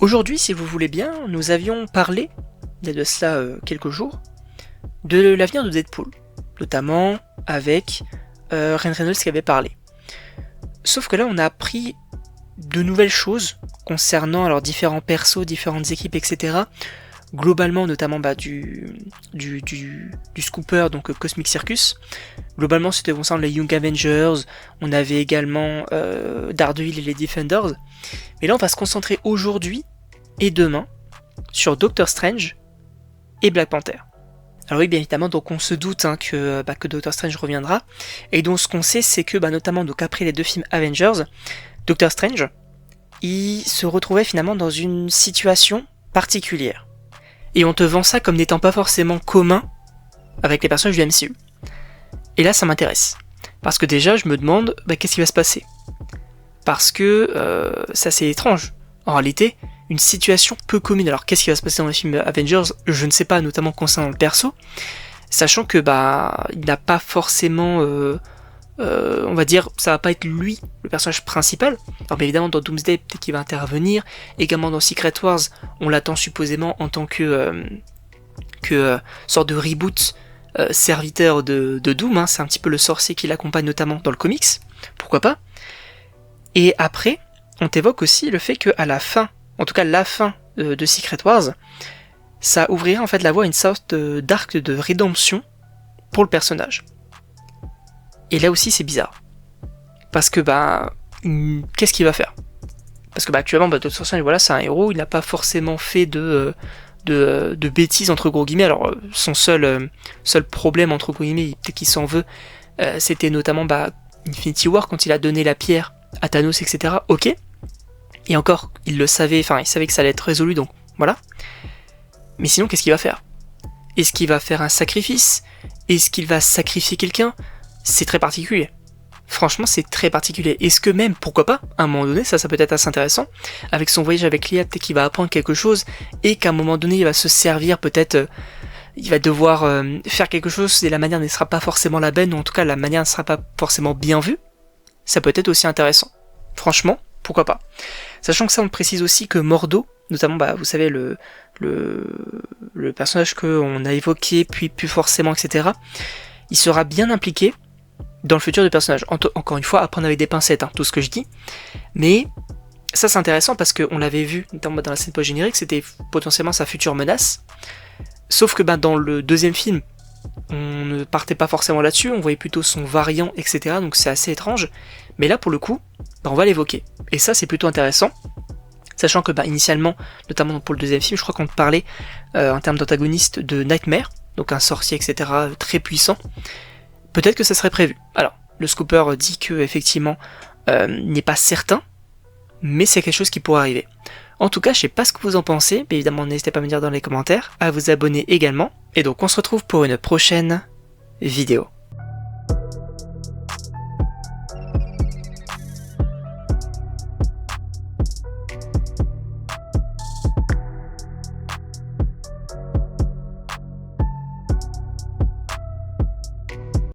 Aujourd'hui, si vous voulez bien, nous avions parlé, il y a de cela quelques jours, de l'avenir de Deadpool, notamment avec Ryan Reynolds qui avait parlé. Sauf que là, on a appris de nouvelles choses concernant alors différents persos, différentes équipes, etc. Globalement, notamment du Scooper, donc Cosmic Circus. Globalement, c'était concernant les Young Avengers. On avait également Daredevil et les Defenders. Mais là, on va se concentrer aujourd'hui et demain sur Doctor Strange et Black Panther. Alors oui, bien évidemment, donc on se doute que Doctor Strange reviendra. Et donc ce qu'on sait, c'est que notamment donc après les deux films Avengers, Doctor Strange, il se retrouvait finalement dans une situation particulière. Et on te vend ça comme n'étant pas forcément commun avec les personnages du MCU. Et là, ça m'intéresse. Parce que déjà, je me demande, qu'est-ce qui va se passer ? Parce que c'est assez étrange. En réalité, une situation peu commune. Alors, qu'est-ce qui va se passer dans les films Avengers ? Je ne sais pas, notamment concernant le perso. Sachant que, il n'a pas forcément... on va dire, ça va pas être lui, le personnage principal. Alors, bien évidemment, dans Doomsday, peut-être qu'il va intervenir. Également dans Secret Wars, on l'attend supposément en tant que sorte de reboot serviteur de Doom. C'est un petit peu le sorcier qui l'accompagne notamment dans le comics. Pourquoi pas ? Et après, on t'évoque aussi le fait qu'à la fin, en tout cas la fin de Secret Wars, ça ouvrirait en fait la voie à une sorte d'arc de rédemption pour le personnage. Et là aussi c'est bizarre. Parce que qu'est-ce qu'il va faire ? Parce que actuellement, Doctor Strange, voilà, c'est un héros, il n'a pas forcément fait de bêtises entre gros guillemets. Alors son seul problème entre gros guillemets, peut-être qu'il s'en veut, c'était notamment Infinity War quand il a donné la pierre à Thanos, etc. Ok. Et encore, il le savait, il savait que ça allait être résolu, donc voilà. Mais sinon, qu'est-ce qu'il va faire ? Est-ce qu'il va faire un sacrifice ? Est-ce qu'il va sacrifier quelqu'un ? C'est très particulier. Franchement, c'est très particulier. Est-ce que même, pourquoi pas, à un moment donné, ça peut être assez intéressant, avec son voyage avec Léa, peut-être qu'il va apprendre quelque chose, et qu'à un moment donné, il va se servir, peut-être, il va devoir faire quelque chose, et la manière ne sera pas forcément la bonne, ou en tout cas, la manière ne sera pas forcément bien vue. Ça peut être aussi intéressant. Franchement, pourquoi pas. Sachant que ça, on précise aussi que Mordo, notamment, vous savez, le personnage qu'on a évoqué, puis plus forcément, etc., il sera bien impliqué dans le futur du personnage. Encore une fois, à prendre avec des pincettes, tout ce que je dis. Mais ça, c'est intéressant parce qu'on l'avait vu, notamment dans la scène post-générique, c'était potentiellement sa future menace. Sauf que dans le deuxième film, on ne partait pas forcément là-dessus, on voyait plutôt son variant, etc. Donc c'est assez étrange. Mais là, pour le coup, on va l'évoquer. Et ça, c'est plutôt intéressant. Sachant que initialement, notamment pour le deuxième film, je crois qu'on parlait en termes d'antagoniste de Nightmare, donc un sorcier, etc. très puissant. Peut-être que ça serait prévu. Alors, le Scooper dit que effectivement n'est pas certain, mais c'est quelque chose qui pourrait arriver. En tout cas, je sais pas ce que vous en pensez, mais évidemment n'hésitez pas à me dire dans les commentaires, à vous abonner également, et donc on se retrouve pour une prochaine vidéo.